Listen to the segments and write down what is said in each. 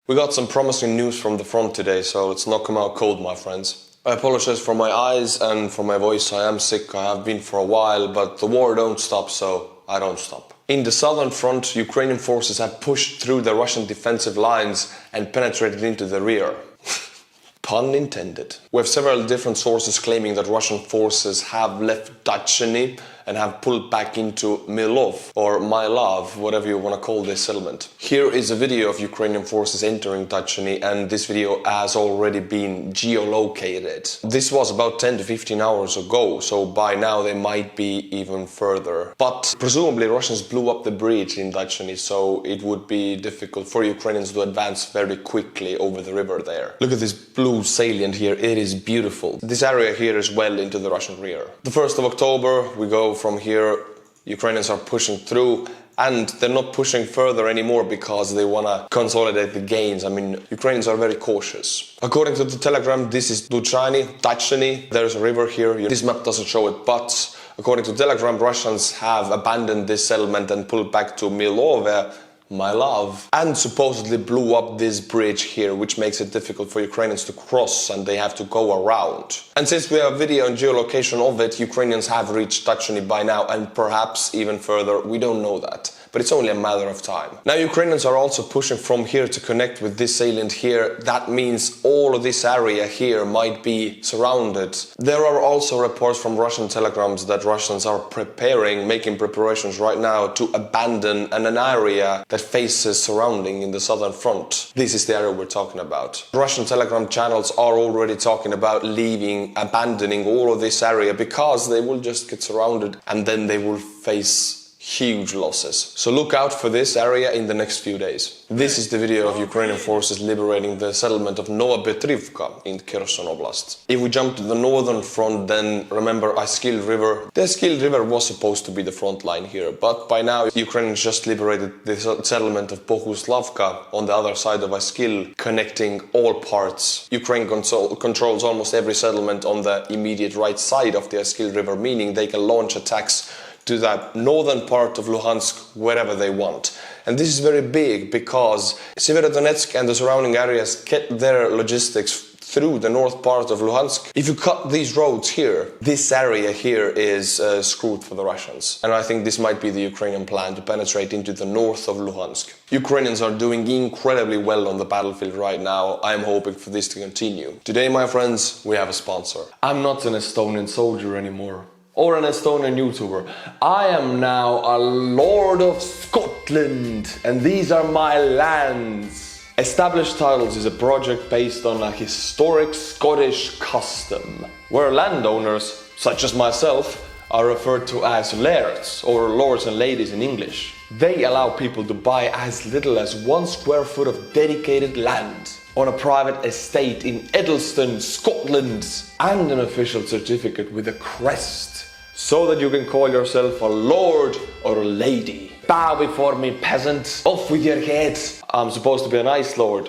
We got some promising news from the front today, so let's not come out cold, my friends. I apologize for my eyes and for my voice. I am sick, I have been for a while, but the war don't stop, so I don't stop. In the southern front, Ukrainian forces have pushed through the Russian defensive lines and penetrated into the rear. Pun intended. We have several different sources claiming that Russian forces have left Dachany and have pulled back into Milov, or My Love, whatever you want to call this settlement. Here is a video of Ukrainian forces entering Dachany, and this video has already been geolocated. This was about 10 to 15 hours ago, so by now they might be even further. But presumably Russians blew up the bridge in Dachany, so it would be difficult for Ukrainians to advance very quickly over the river there. Look at this blue salient here, it is beautiful. This area here is well into the Russian rear. The 1st of October, we go from here, Ukrainians are pushing through, and they're not pushing further anymore because they want to consolidate the gains. I mean, Ukrainians are very cautious. According to the telegram, this is Dachany. There's a river here. This map doesn't show it, but according to telegram, Russians have abandoned this settlement and pulled back to Milove, My Love, and supposedly blew up this bridge here, which makes it difficult for Ukrainians to cross, and they have to go around. And since we have video and geolocation of it, Ukrainians have reached Dachany by now, and perhaps even further. We don't know that, but it's only a matter of time. Now Ukrainians are also pushing from here to connect with this salient here. That means all of this area here might be surrounded. There are also reports from Russian telegrams that Russians are making preparations right now to abandon an area that faces surrounding in the southern front. This is the area we're talking about. Russian telegram channels are already talking about abandoning all of this area because they will just get surrounded and then they will face huge losses. So look out for this area in the next few days. This is the video of Ukrainian forces liberating the settlement of Nova Petrivka in Kherson Oblast. If we jump to the northern front, then remember Askil River. The Askil River was supposed to be the front line here, but by now Ukrainians just liberated the settlement of Bohuslavka on the other side of Askil, connecting all parts. Ukraine controls almost every settlement on the immediate right side of the Askil River, meaning they can launch attacks to that northern part of Luhansk wherever they want. And this is very big because Severodonetsk and the surrounding areas get their logistics through the north part of Luhansk. If you cut these roads here, this area here is screwed for the Russians. And I think this might be the Ukrainian plan to penetrate into the north of Luhansk. Ukrainians are doing incredibly well on the battlefield right now. I'm hoping for this to continue. Today, my friends, we have a sponsor. I'm not an Estonian soldier anymore, or an Estonian YouTuber. I am now a Lord of Scotland, and these are my lands. Established Titles is a project based on a historic Scottish custom, where landowners, such as myself, are referred to as lairds, or lords and ladies in English. They allow people to buy as little as 1 square foot of dedicated land on a private estate in Edelston, Scotland, and an official certificate with a crest, so that you can call yourself a lord or a lady. Bow before me, peasant. Off with your head. I'm supposed to be a nice lord.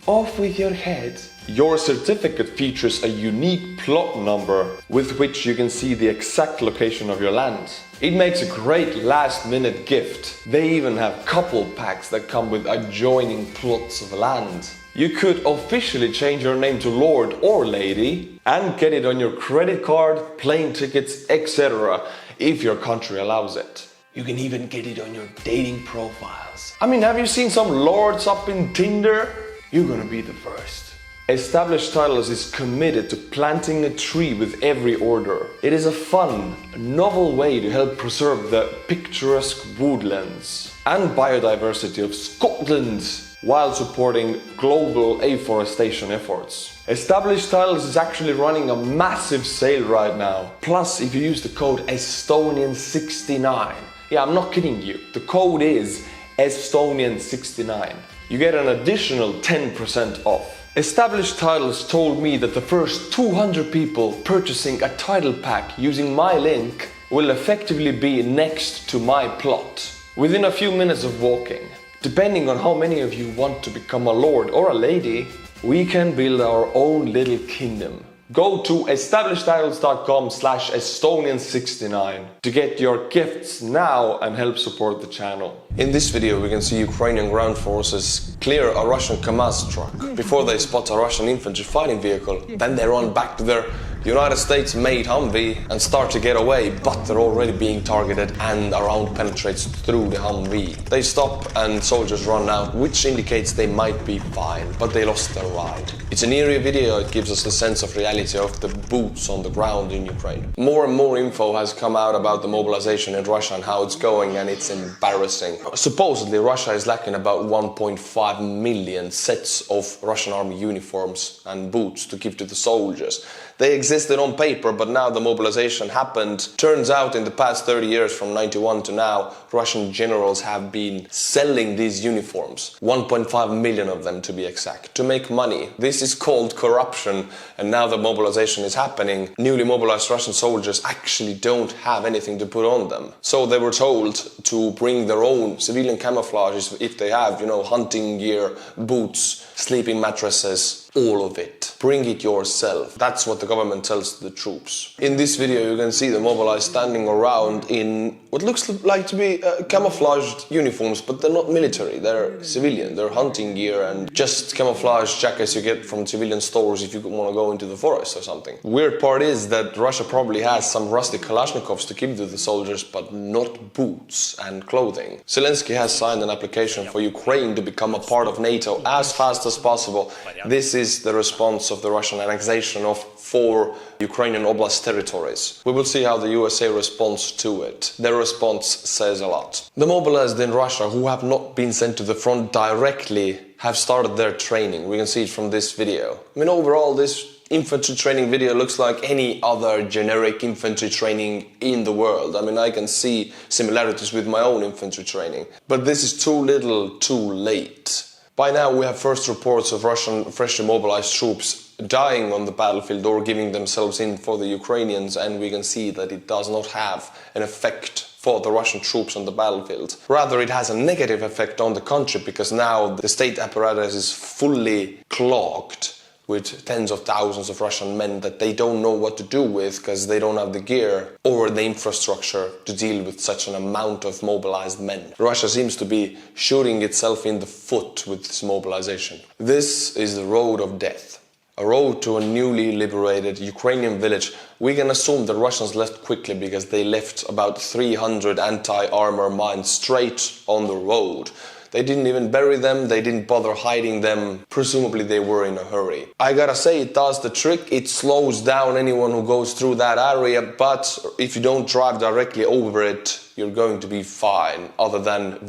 Off with your head. Your certificate features a unique plot number with which you can see the exact location of your land. It makes a great last-minute gift. They even have couple packs that come with adjoining plots of land. You could officially change your name to Lord or Lady and get it on your credit card, plane tickets, etc. if your country allows it. You can even get it on your dating profiles. I mean, have you seen some lords up in Tinder? You're gonna be the first. Established Titles is committed to planting a tree with every order. It is a fun, novel way to help preserve the picturesque woodlands and biodiversity of Scotland while supporting global afforestation efforts. Established Titles is actually running a massive sale right now. Plus, if you use the code Estonian69, yeah, I'm not kidding you, the code is Estonian69, you get an additional 10% off. Established Titles told me that the first 200 people purchasing a title pack using my link will effectively be next to my plot, within a few minutes of walking. Depending on how many of you want to become a lord or a lady, we can build our own little kingdom Go to establishedtitles.com/Estonian69 to get your gifts now and help support the channel. In this video we can see Ukrainian ground forces clear a Russian Kamaz truck before they spot a Russian infantry fighting vehicle. Then they run back to their United States made Humvee and start to get away, but they're already being targeted and a round penetrates through the Humvee. They stop and soldiers run out, which indicates they might be fine, but they lost their ride. It's an eerie video. It gives us a sense of reality of the boots on the ground in Ukraine. More and more info has come out about the mobilization in Russia and how it's going, and it's embarrassing. Supposedly Russia is lacking about 1.5 million sets of Russian army uniforms and boots to give to the soldiers. They existed on paper, but now the mobilization happened. Turns out in the past 30 years, from 91 to now, Russian generals have been selling these uniforms. 1.5 million of them to be exact, to make money. This is called corruption, and now the mobilization is happening. Newly mobilized Russian soldiers actually don't have anything to put on them. So they were told to bring their own civilian camouflages if they have, hunting gear, boots, sleeping mattresses, all of it. Bring it yourself. That's what the government tells the troops. In this video you can see the mobilized standing around in what looks like to be camouflaged uniforms, but they're not military, they're civilian, they're hunting gear and just camouflage jackets you get from civilian stores if you want to go into the forest or something. Weird part is that Russia probably has some rusty Kalashnikovs to give to the soldiers, but not boots and clothing. Zelensky has signed an application for Ukraine to become a part of NATO as fast as possible. This is the response of the Russian annexation of 4 Ukrainian oblast territories. We will see how the USA responds to it. Their response says a lot. The mobilized in Russia who have not been sent to the front directly have started their training. We can see it from this video. Overall, this infantry training video looks like any other generic infantry training in the world. I can see similarities with my own infantry training. But this is too little, too late. By now we have first reports of Russian freshly mobilized troops dying on the battlefield or giving themselves in for the Ukrainians, and we can see that it does not have an effect for the Russian troops on the battlefield. Rather, it has a negative effect on the country, because now the state apparatus is fully clogged with tens of thousands of Russian men that they don't know what to do with because they don't have the gear or the infrastructure to deal with such an amount of mobilized men. Russia seems to be shooting itself in the foot with this mobilization. This is the road of death. A road to a newly liberated Ukrainian village. We can assume the Russians left quickly because they left about 300 anti-armor mines straight on the road. They didn't even bury them, they didn't bother hiding them. Presumably they were in a hurry. I gotta say, it does the trick. It slows down anyone who goes through that area, but if you don't drive directly over it, you're going to be fine, other than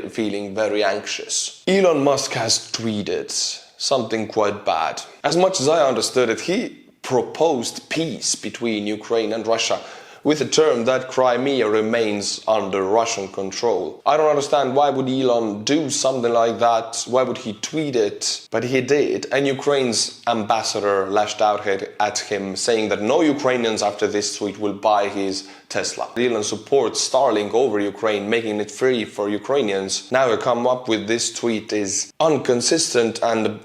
feeling very anxious. Elon Musk has tweeted something quite bad. As much as I understood it, he proposed peace between Ukraine and Russia, with the term that Crimea remains under Russian control. I don't understand, why would Elon do something like that? Why would he tweet it? But he did, and Ukraine's ambassador lashed out at him, saying that no Ukrainians after this tweet will buy his Tesla. Elon supports Starlink over Ukraine, making it free for Ukrainians. Now to come up with this tweet is inconsistent and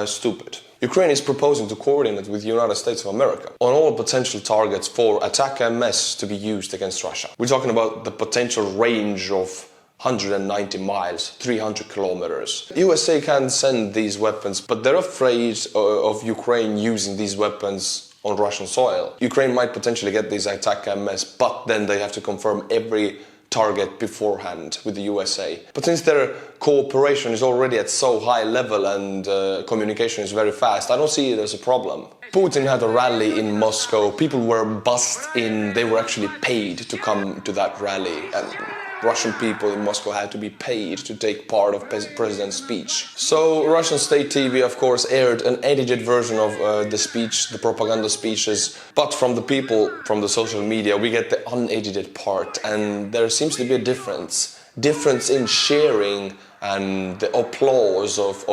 stupid. Ukraine is proposing to coordinate with the United States of America on all potential targets for attack MS to be used against Russia. We're talking about the potential range of 190 miles, 300 kilometers. USA can send these weapons, but they're afraid of Ukraine using these weapons on Russian soil. Ukraine might potentially get these attack MS, but then they have to confirm every target beforehand with the USA. But since their cooperation is already at so high level and communication is very fast, I don't see it as a problem. Putin had a rally in Moscow. People were bussed in. They were actually paid to come to that rally. And Russian people in Moscow had to be paid to take part of President's speech. So Russian state TV, of course, aired an edited version of the speech, the propaganda speeches. But from the people, from the social media, we get the unedited part. And there seems to be a difference in sharing and the applause of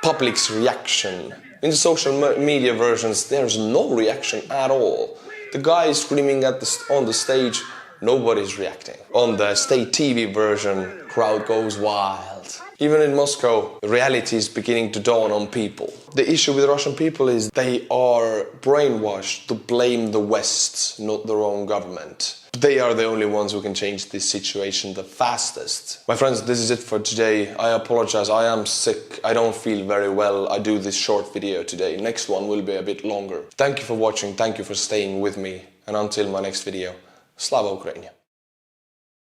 public's reaction. In the social media versions, there's no reaction at all. The guy is screaming on the stage, nobody's reacting. On the state TV version, crowd goes wild. Even in Moscow, reality is beginning to dawn on people. The issue with Russian people is they are brainwashed to blame the West, not their own government. They are the only ones who can change this situation the fastest. My friends, this is it for today. I apologize, I am sick, I don't feel very well. I do this short video today. Next one will be a bit longer. Thank you for watching, thank you for staying with me. And until my next video, Slava Ukraini!